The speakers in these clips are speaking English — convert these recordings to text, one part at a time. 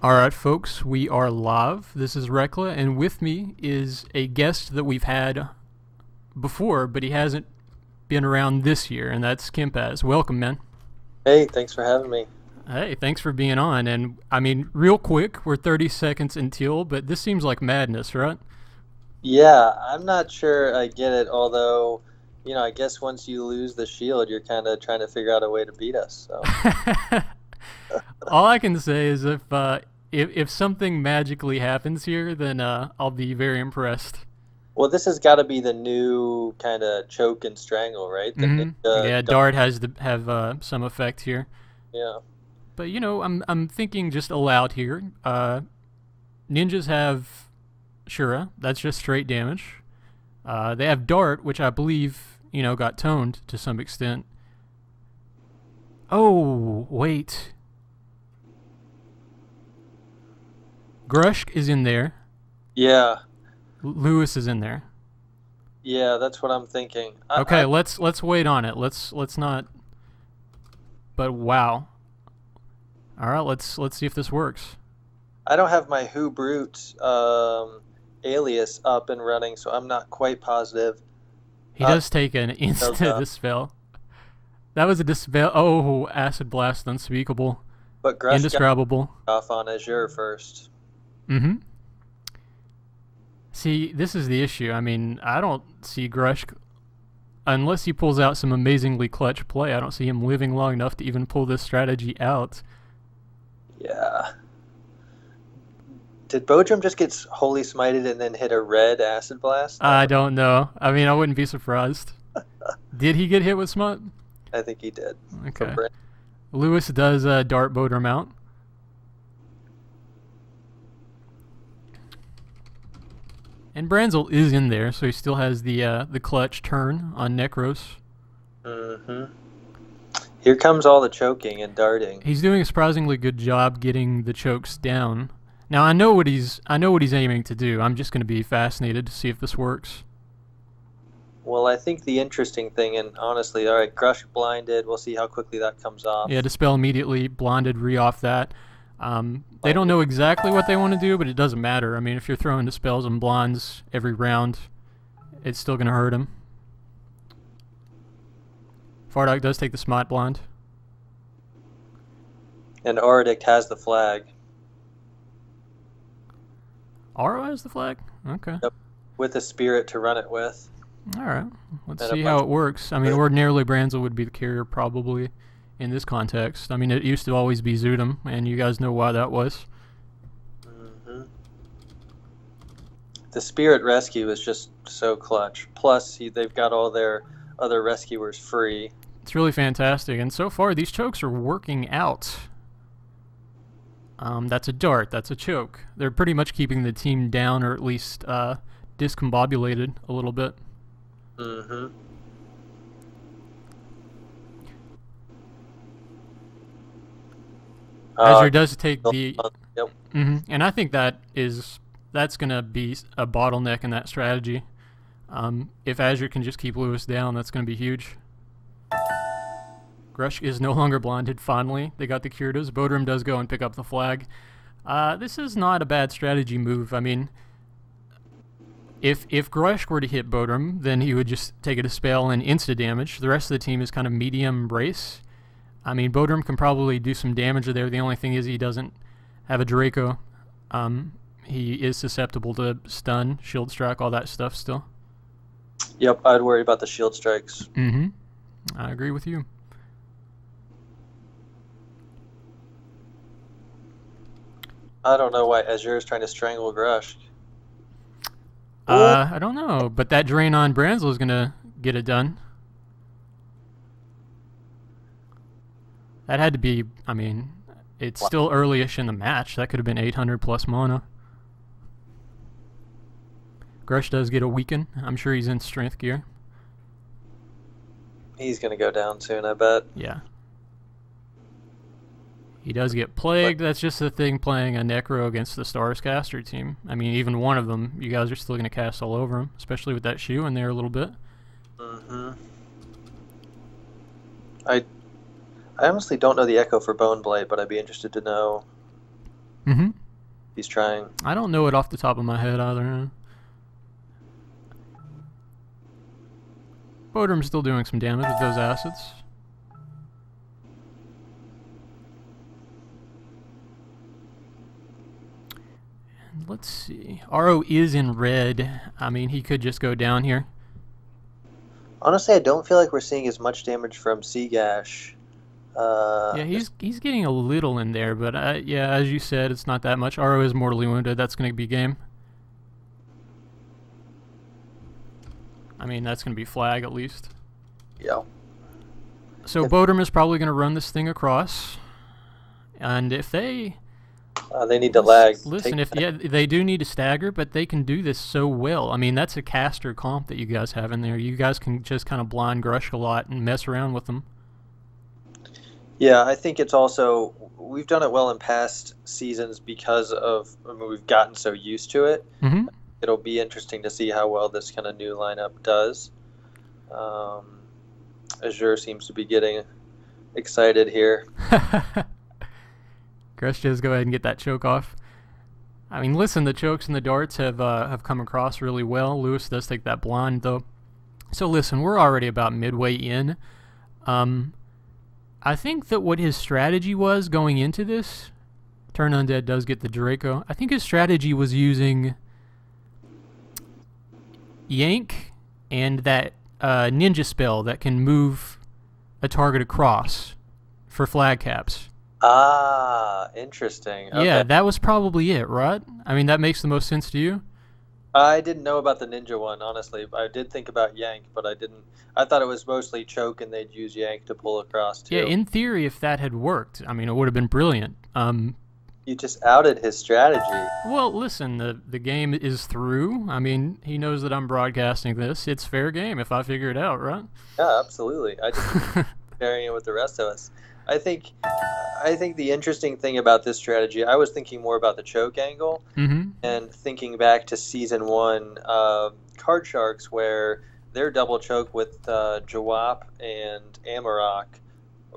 Alright folks, we are live. This is Rekla, and with me is a guest that we've had before, but he hasn't been around this year, and that's Kimpaz. Welcome, man. Hey, thanks for having me. Hey, thanks for being on, and I mean, real quick, we're 30 seconds until, but this seems like madness, right? Yeah, I'm not sure I get it, although, I guess once you lose the shield, you're kind of trying to figure out a way to beat us, so. All I can say is if something magically happens here, then I'll be very impressed. Well, this has got to be the new kind of choke and strangle, right? The ninja Yeah, Dart has to have some effect here. Yeah. But I'm thinking just aloud here. Ninjas have Shura, that's just straight damage. They have Dart, which I believe got toned to some extent. Oh wait. Grushk is in there. Yeah. Lewis is in there. Yeah, that's what I'm thinking. Okay, let's wait on it. Let's not. But wow. All right, let's see if this works. I don't have my Who Brute alias up and running, so I'm not quite positive. He does take an instant dispel. That was a dispel. Oh, Acid Blast, unspeakable. But Grush indescribable. Got off on Azzure first. Mm-hmm. See, this is the issue. I mean, I don't see Grush, unless he pulls out some amazingly clutch play, I don't see him living long enough to even pull this strategy out. Yeah. Did Bodrum just get Holy Smited and then hit a red Acid Blast? I don't know. I mean, I wouldn't be surprised. Did he get hit with Smut? I think he did. Okay. Lewis does dart Bodrum out. And Branzel is in there, so he still has the clutch turn on Necros. Mm-hmm. Here comes all the choking and darting. He's doing a surprisingly good job getting the chokes down. Now I know what he's aiming to do. I'm just going to be fascinated to see if this works. Well, I think the interesting thing, and honestly, all right, Grush blinded. We'll see how quickly that comes off. Yeah, dispel immediately, blinded, re-off that. They don't know exactly what they want to do, but it doesn't matter. I mean, if you're throwing dispels and blinds every round, it's still going to hurt him. Fardoc does take the smite blind. And Oredict has the flag. Aro has the flag? Okay. Yep. With a spirit to run it with. Alright. Let's see how it works. I mean, ordinarily Branzel would be the carrier probably in this context. I mean, it used to always be Zudum, and you guys know why that was. Mm-hmm. The Spirit Rescue is just so clutch. Plus, they've got all their other rescuers free. It's really fantastic, and so far these chokes are working out. That's a dart, that's a choke. They're pretty much keeping the team down, or at least discombobulated a little bit. Mm-hmm. Azzure does take the... Yep. And I think that's going to be a bottleneck in that strategy. If Azzure can just keep Lewis down, that's going to be huge. Grush is no longer blinded, finally. They got the Curados. Bodrum does go and pick up the flag. This is not a bad strategy move. I mean, if Grush were to hit Bodrum, then he would just take a dispel and insta-damage. The rest of the team is kind of medium brace. I mean, Bodrum can probably do some damage there. The only thing is he doesn't have a Draco. He is susceptible to stun, shield strike, all that stuff still. Yep, I'd worry about the shield strikes. Mm-hmm. I agree with you. I don't know why Azzure is trying to strangle Grush. I don't know, but that drain on Branzel is going to get it done. That had to be, I mean, it's still early-ish in the match. That could have been 800 plus mana. Grush does get a weaken. I'm sure he's in strength gear. He's going to go down soon, I bet. Yeah. He does get plagued. That's just the thing playing a Necro against the Stars caster team. I mean, even one of them, you guys are still going to cast all over him, especially with that shoe in there a little bit. Mm-hmm. I honestly don't know the echo for Bone Blight, but I'd be interested to know. Mm-hmm. He's trying. I don't know it off the top of my head either. Bodrum's still doing some damage with those acids. And let's see. RO is in red. I mean, he could just go down here. Honestly, I don't feel like we're seeing as much damage from Szy'gash. Yeah, he's getting a little in there, but yeah, as you said, it's not that much. RO is mortally wounded. That's going to be game. I mean, that's going to be flag at least. Yeah. So Bodrum is probably going to run this thing across, and if they need to lag. Listen, they do need to stagger, but they can do this so well. I mean, that's a caster comp that you guys have in there. You guys can just kind of blind Grush a lot and mess around with them. Yeah, I think it's also, we've done it well in past seasons because of, I mean, we've gotten so used to it. Mm-hmm. It'll be interesting to see how well this kind of new lineup does. Azzure seems to be getting excited here. Grush just go ahead and get that choke off. I mean, listen, the chokes and the darts have come across really well. Lewis does take that blind, though. So listen, we're already about midway in. I think that what his strategy was going into this, Turn Undead does get the Draco. I think his strategy was using Yank and that ninja spell that can move a target across for flag caps. Ah, interesting. Okay. Yeah, that was probably it, right? I mean, that makes the most sense to you? I didn't know about the ninja one, honestly. I did think about Yank, but I didn't. I thought it was mostly choke and they'd use Yank to pull across, too. Yeah, in theory, if that had worked, I mean, it would have been brilliant. You just outed his strategy. Well, listen, the game is through. I mean, he knows that I'm broadcasting this. It's fair game if I figure it out, right? Yeah, absolutely. I just sharing it with the rest of us. I think the interesting thing about this strategy, I was thinking more about the choke angle, and thinking back to Season 1 Card Sharks, where their double choke with Jawap and Amarok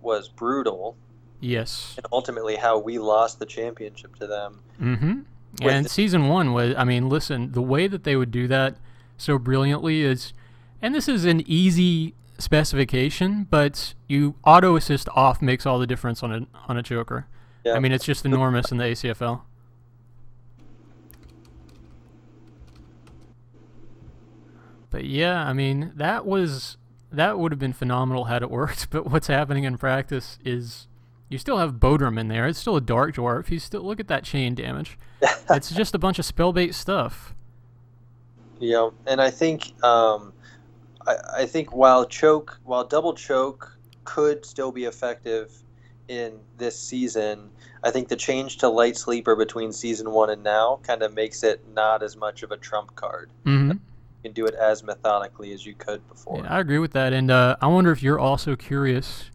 was brutal. Yes. And ultimately how we lost the championship to them. And Season 1 was, I mean, listen, the way that they would do that so brilliantly is, and this is an easy specification, but you auto assist off makes all the difference on a choker. Yeah. I mean, it's just enormous in the ACFL. But yeah, I mean, that would have been phenomenal had it worked. But what's happening in practice is you still have Bodrum in there. It's still a dark dwarf. You still look at that chain damage. It's just a bunch of spell-based stuff. Yeah, and I think I think while double choke could still be effective in this season, I think the change to light sleeper between Season 1 and now kind of makes it not as much of a trump card. You can do it as methodically as you could before. Yeah, I agree with that, and I wonder if you're also curious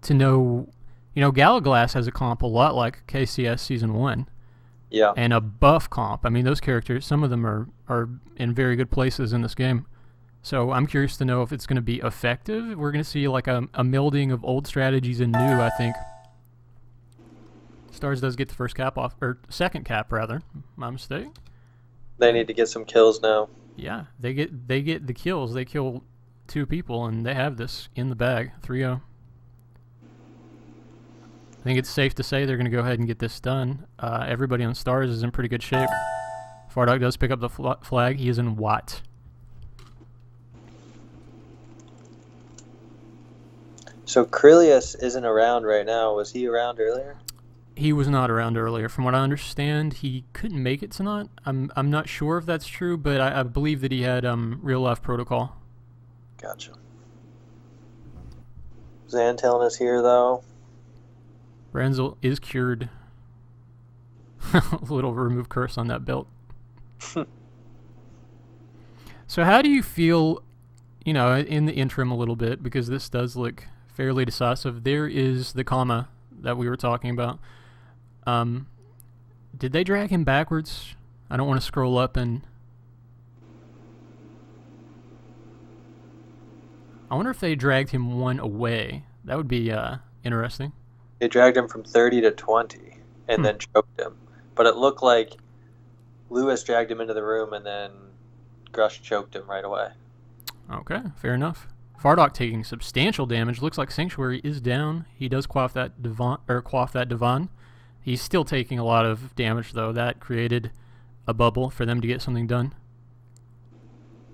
to know, you know, Galaglass has a comp a lot like KCS Season 1. Yeah. And a buff comp. I mean, those characters, some of them are in very good places in this game. So I'm curious to know if it's going to be effective. We're going to see like a melding of old strategies and new, I think. Stars does get the first cap off, or second cap rather. My mistake. They need to get some kills now. Yeah, they get the kills. They kill 2 people, and they have this in the bag. 3-0. I think it's safe to say they're going to go ahead and get this done. Everybody on Stars is in pretty good shape. Fardoc does pick up the flag. He is in white. So Krillius isn't around right now. Was he around earlier? He was not around earlier. From what I understand, he couldn't make it tonight. I'm not sure if that's true, but I believe that he had real life protocol. Gotcha. Xanteln is here though. Ranzel is cured. A little remove curse on that belt. So how do you feel, you know, in the interim a little bit, because this does look fairly decisive. There is the comma that we were talking about. Did they drag him backwards? I don't want to scroll up and... I wonder if they dragged him 1 away. That would be interesting. They dragged him from 30 to 20 and then choked him. but it looked like Lewis dragged him into the room and then Grush choked him right away. Okay, fair enough. Fardoc taking substantial damage. Looks like Sanctuary is down. He does quaff that Divan. He's still taking a lot of damage though. That created a bubble for them to get something done.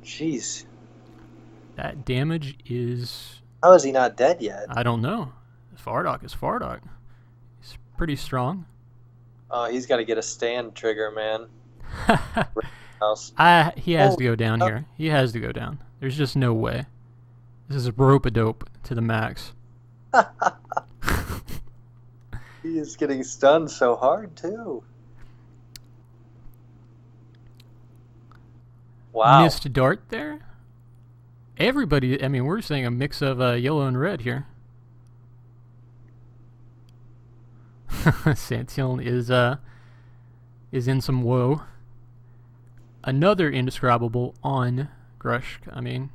Jeez. That damage is... How is he not dead yet? I don't know. Fardoc is Fardoc. He's pretty strong. Oh, he's got to get a stand trigger, man. He has to go down here. He has to go down. There's just no way. This is rope-a-dope to the max. He is getting stunned so hard, too. Wow. Missed dart there. Everybody, I mean, we're seeing a mix of yellow and red here. Santillan is in some woe. Another indescribable on Grush. I mean,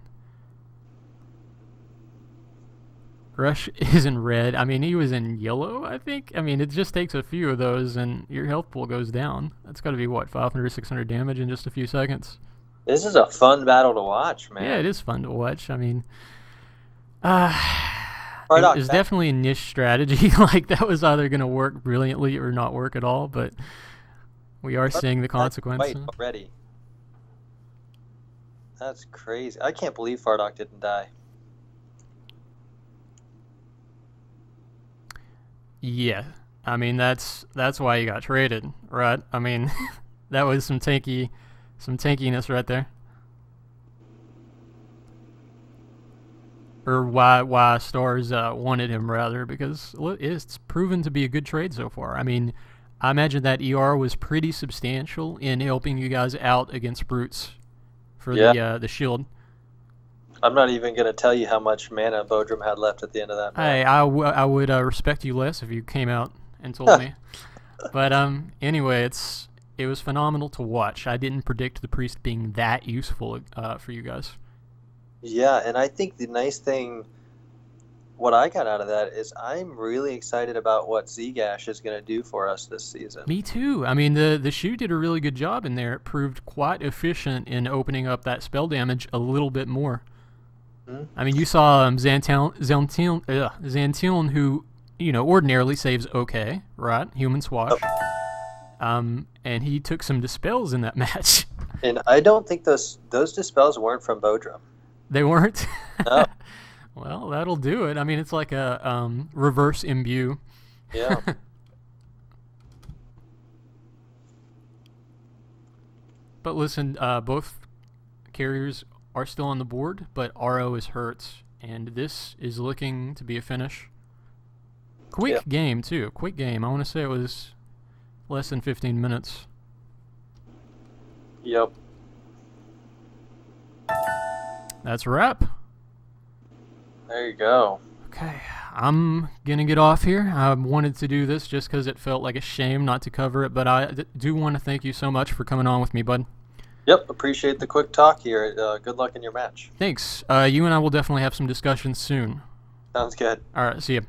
Grush is in red. I mean, he was in yellow, I think. I mean, it just takes a few of those and your health pool goes down. That's got to be, what, 500 or 600 damage in just a few seconds. This is a fun battle to watch, man. Yeah, it is fun to watch. I mean, Fardoc, it's definitely a niche strategy. Like, that was either going to work brilliantly or not work at all, but we are seeing the consequences. Wait, already. That's crazy. I can't believe Fardoc didn't die. Yeah, I mean, that's why he got traded, right? I mean, that was some tankiness right there. Or why Stars wanted him, rather, because it's proven to be a good trade so far. I mean, I imagine that ER was pretty substantial in helping you guys out against Brutes for the shield. I'm not even going to tell you how much mana Bodrum had left at the end of that match. Hey, I would respect you less if you came out and told me. But anyway, it was phenomenal to watch. I didn't predict the Priest being that useful for you guys. Yeah, and I think the nice thing, what I got out of that is I'm really excited about what Szy'gash is going to do for us this season. Me too. I mean, the Shu did a really good job in there. It proved quite efficient in opening up that spell damage a little bit more. Hmm? I mean, you saw Xantillon, who, you know, ordinarily saves okay, right? Human Swash. Oh. And he took some dispels in that match. And I don't think those dispels weren't from Bodrum. They weren't? No. Well, that'll do it. I mean, it's like a reverse imbue. Yeah. But listen, both carriers are still on the board, but RO is Hurts, and this is looking to be a finish. Quick game, too. Quick game. I want to say it was less than 15 minutes. Yep. That's a wrap. There you go. Okay, I'm going to get off here. I wanted to do this just because it felt like a shame not to cover it, but I do want to thank you so much for coming on with me, bud. Yep, appreciate the quick talk here. Good luck in your match. Thanks. You and I will definitely have some discussions soon. Sounds good. All right, see ya.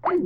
Bye.